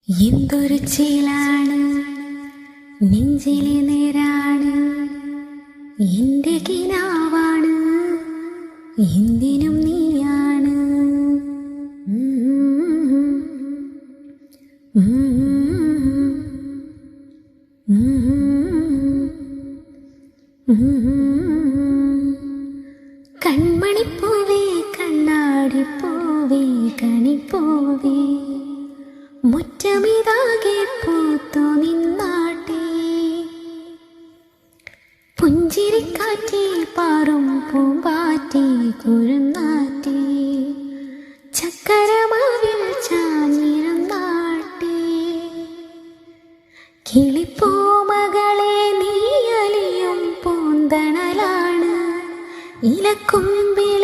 എന്തൊരു ചേലാണ് നെഞ്ചിലെ നേരാണ് എൻ്റെ കിനാവാണ് എന്തിനും നീയാണ്. കൺമണിപ്പൂവേ കണ്ണാടിപ്പൂവേ കണിപ്പൂവേ മുറ്റമിതാകെ പൂത്തു നിന്നാട്ടെ. പുഞ്ചിരിക്കാറ്റേ പാറും പൂമ്പാറ്റേ കുരുന്നാറ്റേ ചക്കരമാവിൽ ചാഞ്ഞിരുന്നാട്ടെ. കിളിപ്പൂമകളെ നീ അലിയും പൂന്തണലാണ് ഇലക്കുമ്പിൽ